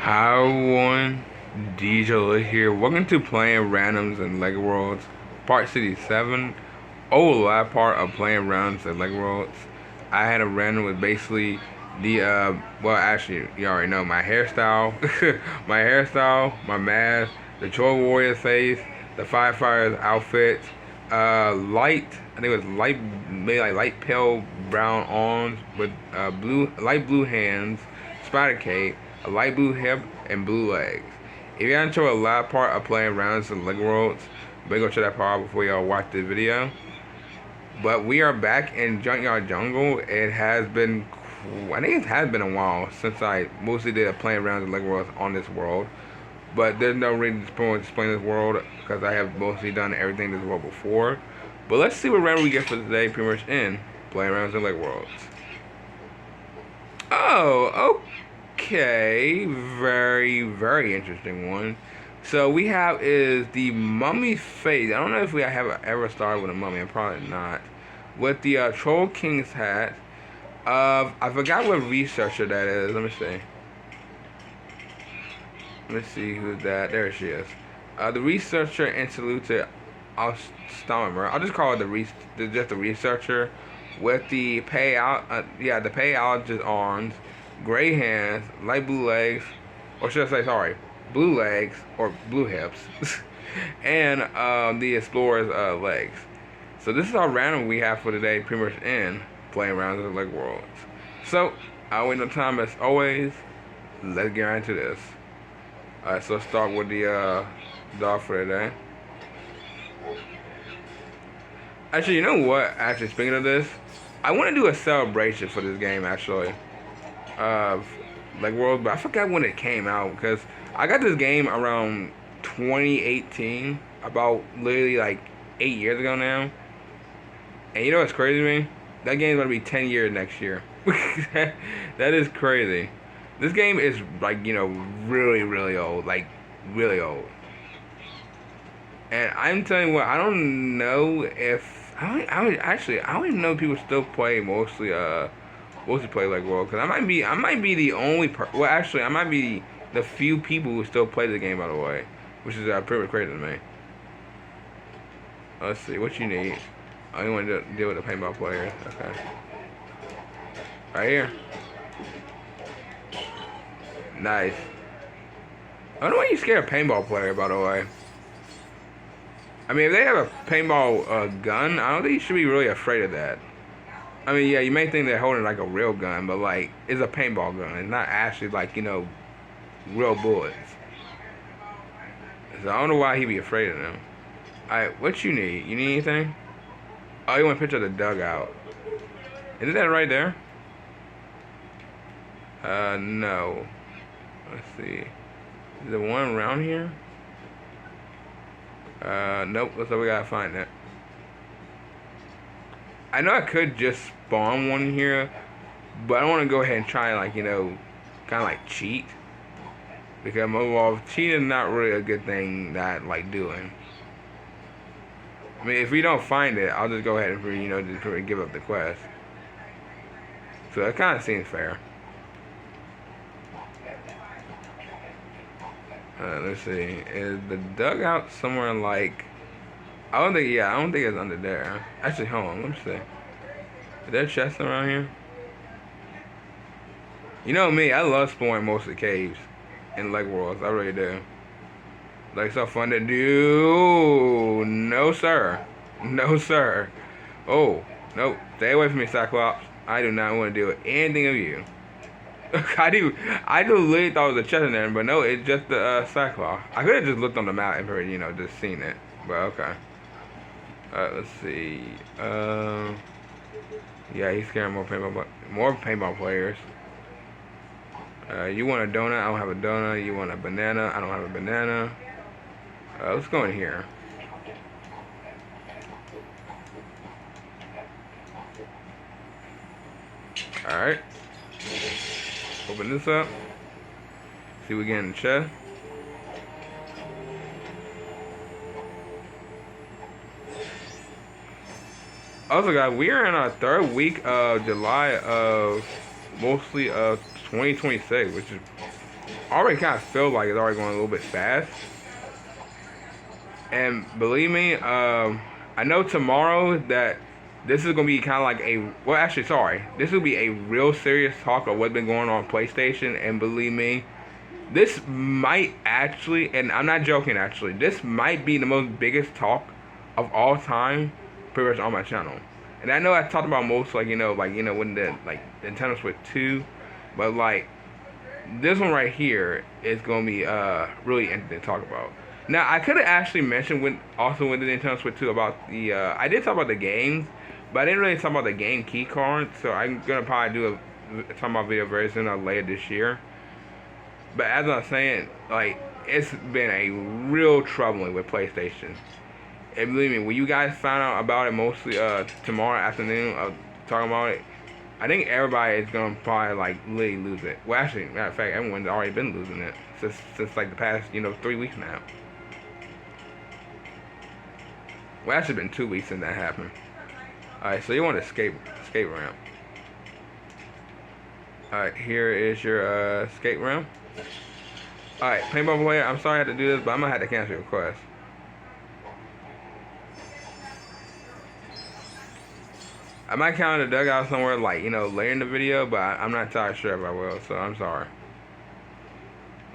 Hi everyone, DJ here. Welcome to Playing Randoms in LEGO Worlds, Part 67. Last part of Playing Randoms in LEGO Worlds. I had a random with basically well actually, you already know my hairstyle, my mask, the Troll Warrior face, the Firefighter's outfit, I think it was maybe like light pale brown arms with light blue hands, spider cape, a light blue hip, and blue legs. If you haven't enjoyed a lot part of playing rounds in LEGO Worlds, better go check that part out before y'all watch this video. But we are back in Junkyard Jungle. I think it has been a while since I mostly did a playing rounds in LEGO Worlds on this world. But there's no reason to explain this world because I have mostly done everything this world before. But let's see what round we get for today, pretty much in playing rounds in LEGO Worlds. Oh, okay. Very, very interesting one. So we have is the mummy face. I don't know if we have ever started with a mummy. I'm probably not. With the Troll King's hat. I forgot what researcher that is. Let me see. Let's see who's that. There she is. The researcher and saluted Astronomer. I'll just call it just the researcher with the the paleologist arms, gray hands, light blue legs, or should I say, sorry, blue legs or blue hips, and the explorer's legs. So this is our random we have for today, pretty much in playing rounds of LEGO Worlds. So I wait no time as always. Let's get right into this. Alright, so let's start with the dog for today. Actually, you know what? Actually, speaking of this, I want to do a celebration for this game, actually. Like World, but I forgot when it came out because I got this game around 2018, about literally like 8 years ago now. And you know what's crazy to me? That game's gonna be 10 years next year. That is crazy. This game is like, you know, really, really old, like really old. And I'm telling you what, I don't know if I don't even know if people still play mostly play like World, because I might be the only well, actually I might be the few people who still play the game, by the way, which is pretty crazy to me. Let's see what you need. I only want to deal with the paintball players. Okay, right here. Nice. I don't know why you scared a paintball player, by the way. I mean, if they have a paintball gun, I don't think you should be really afraid of that. I mean, yeah, you may think they're holding like a real gun, but like, it's a paintball gun. It's not actually like, you know, real bullets. So I don't know why he'd be afraid of them. Alright, what you need? You need anything? Oh, you want a picture of the dugout. Isn't that right there? No. Let's see. Is there one around here? Nope. Looks like we gotta find it. I know I could just spawn one here, but I don't want to go ahead and try, like, you know, kind of like cheat. Because, well, cheating is not really a good thing that I like doing. I mean, if we don't find it, I'll just go ahead and, you know, just give up the quest. So that kind of seems fair. Let's see. Is the dugout somewhere like... I don't think it's under there. Actually, hold on. Let me see. Is there a chest around here? You know me, I love exploring most of the caves in LEGO Worlds. I really do. Like, so fun to do. No, sir. No, sir. Oh, nope. Stay away from me, Cyclops. I do not want to deal with anything of you. I literally thought it was a chest in there, but no, it's just the Cyclops. I could have just looked on the map and, you know, just seen it. But okay. Let's see. Yeah, he's scaring more paintball players. You want a donut? I don't have a donut. You want a banana? I don't have a banana. Let's go in here. Alright. Open this up. See what we get in the chest. Also, guys, we are in our third week of July of mostly 2026, which is already kind of feel like it's already going a little bit fast. And believe me, I know tomorrow that this is gonna be kind of like a, well, actually, sorry, this will be a real serious talk of what's been going on PlayStation. And believe me, this might actually, and I'm not joking, actually, this might be the most biggest talk of all time, pretty much on my channel. And I know I talked about most, like, when the, like, Nintendo Switch 2, but, like, this one right here is gonna be really interesting to talk about. Now, I could have actually mentioned also with the Nintendo Switch 2 about the I did talk about the games, but I didn't really talk about the game key cards. So I'm gonna probably do a talk about video very soon or later this year. But as I was saying, like, it's been a real troubling with PlayStation. And believe me, when you guys find out about it, mostly tomorrow afternoon, talking about it, I think everybody is gonna probably like really lose it. Well, actually, matter of fact, everyone's already been losing it since like the past 3 weeks now. Well, actually, been 2 weeks since that happened. All right, so you want to skate ramp. All right, here is your skate ramp. All right, paintball player. I'm sorry I had to do this, but I'm gonna have to cancel your request. I might count the dugout somewhere, like, later in the video, but I'm not entirely sure if I will, so I'm sorry.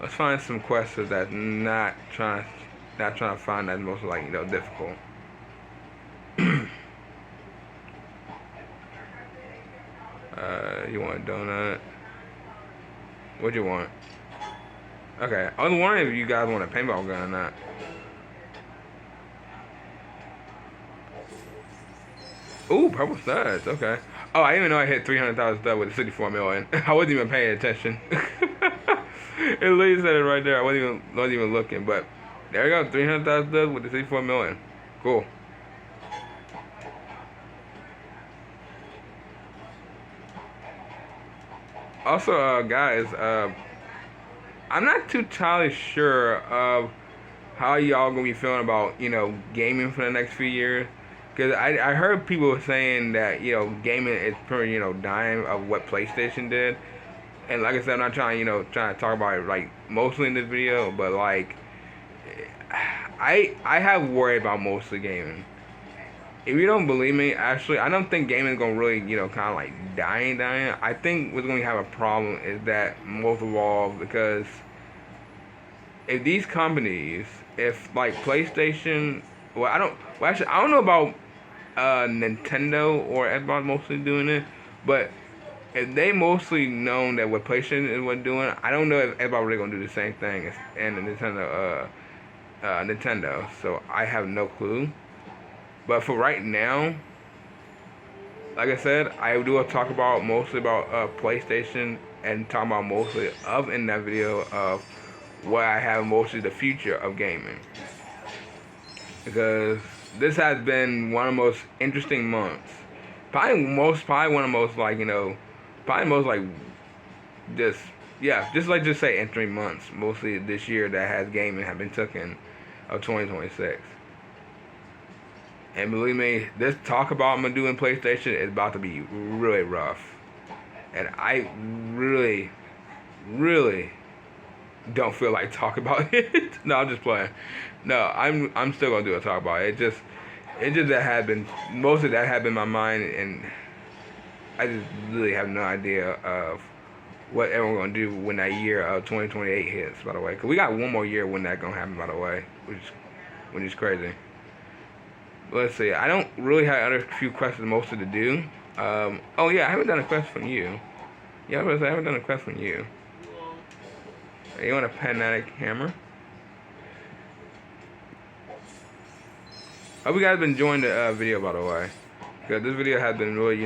Let's find some quests that's not trying to find that most, like, difficult. You want a donut? What do you want? Okay, I was wondering if you guys want a paintball gun or not. Ooh, purple studs. Okay. Oh, I didn't even know I hit 300,000 studs with the 64 million. I wasn't even paying attention. It literally said it right there. I wasn't even looking. But there you go, 300,000 studs with the 64 million. Cool. Also, guys, I'm not too entirely sure of how y'all gonna be feeling about gaming for the next few years. Because I heard people saying that, gaming is pretty, dying of what PlayStation did. And like I said, I'm not trying, trying to talk about it, like, mostly in this video, but, like, I have worried about mostly gaming. If you don't believe me, actually, I don't think gaming is going to really, kind of, like, dying. I think what's going to have a problem is that most of all, because if these companies, if, like, PlayStation, actually, I don't know about Nintendo or Xbox mostly doing it, but if they mostly known that what PlayStation is what doing, I don't know if everybody really gonna do the same thing as and the Nintendo. So I have no clue. But for right now, like I said, I do talk about mostly about PlayStation and talk about mostly of in that video of what I have mostly the future of gaming, because this has been one of the most interesting months. Probably one of the most, like, probably most, like, just say in 3 months, mostly this year that has gaming have been taken of 2026. And believe me, this talk about I'm doing PlayStation is about to be really rough. And I really, really don't feel like talking about it. No, I'm just playing. No, I'm still gonna do a talk about it. It just that had been, most of that had been in my mind, and I just really have no idea of what everyone's gonna do when that year of 2028 hits. By the way, because we got one more year when that's gonna happen. By the way, which is crazy. But let's see. I don't really have other few questions mostly to do. Oh yeah, I haven't done a question from you. Yeah, I haven't done a question from you. You want a Panatic hammer? Hope you guys been enjoying the video, by the way. Because this video has been really,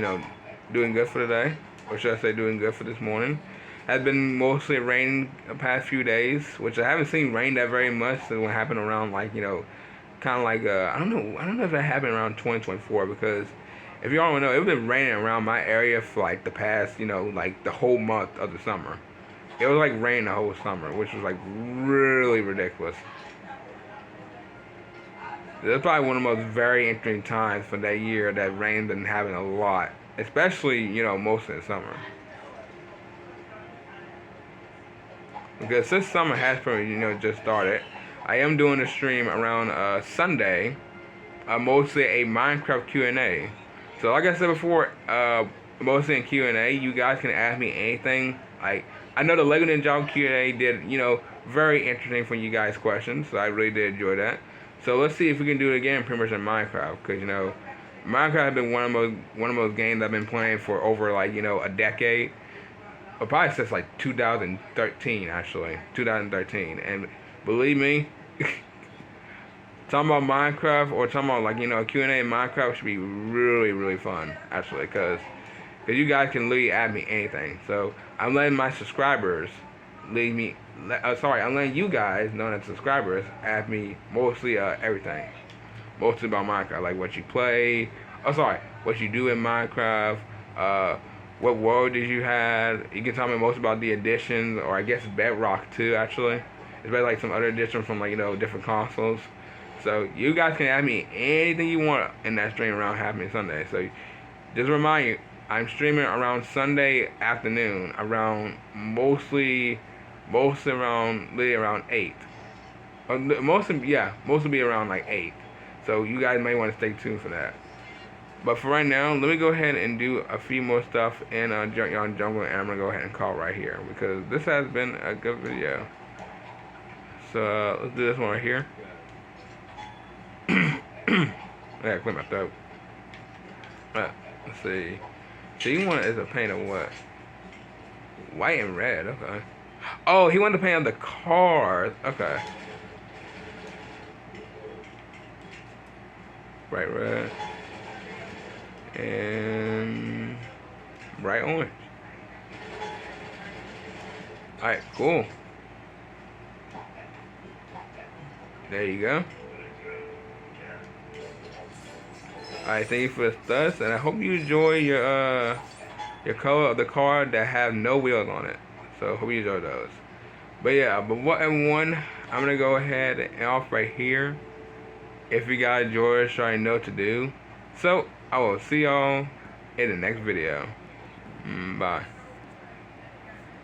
doing good for today. Or should I say doing good for this morning. Has been mostly raining the past few days, which I haven't seen rain that very much since what happened around, like, kind of like, I don't know if that happened around 2024, because if you all don't know, it's been raining around my area for, like, the past, like, the whole month of the summer. It was like rain the whole summer, which was, like, really ridiculous. That's probably one of the most very interesting times for that year that rain been having a lot, especially, most of the summer. because this summer has pretty, just started. I am doing a stream around Sunday, mostly a Minecraft Q&A. So like I said before, mostly in Q&A, you guys can ask me anything. Like, I know the Lego Ninjago Q&A did, very interesting for you guys questions, so I really did enjoy that. So let's see if we can do it again, pretty much in Minecraft, because Minecraft has been one of those games I've been playing for over like a decade, or probably since like 2013 actually, 2013, and believe me. Talking about Minecraft or talking about like Q&A in Minecraft should be really really fun actually, because you guys can literally ask me anything. So I'm letting my subscribers leave me. I'm letting you guys, known as subscribers, ask me mostly everything, mostly about Minecraft, like what you play. What you do in Minecraft. What world did you have? You can tell me most about the additions, or I guess Bedrock too. Actually, it's better like some other additions from like different consoles. So you guys can ask me anything you want in that stream around Happy Sunday. So just remind you, I'm streaming around Sunday afternoon, around mostly around really around 8. Mostly be around like 8. So you guys may want to stay tuned for that. But for right now, let me go ahead and do a few more stuff in Junkyard Jungle, and I'm gonna go ahead and call right here because this has been a good video. So let's do this one right here. Yeah, clear my throat. Let's see. So you want is a paint of what? White and red. Okay. Oh, he wanted to paint on the cars. Okay. Bright red and bright orange. All right, cool. There you go. Alright, thank you for the studs, and I hope you enjoy your color of the car that have no wheels on it. So hope you enjoy those. But yeah, but what and one, I'm gonna go ahead and off right here. If you guys enjoy it, I know what to do. So I will see y'all in the next video. Bye.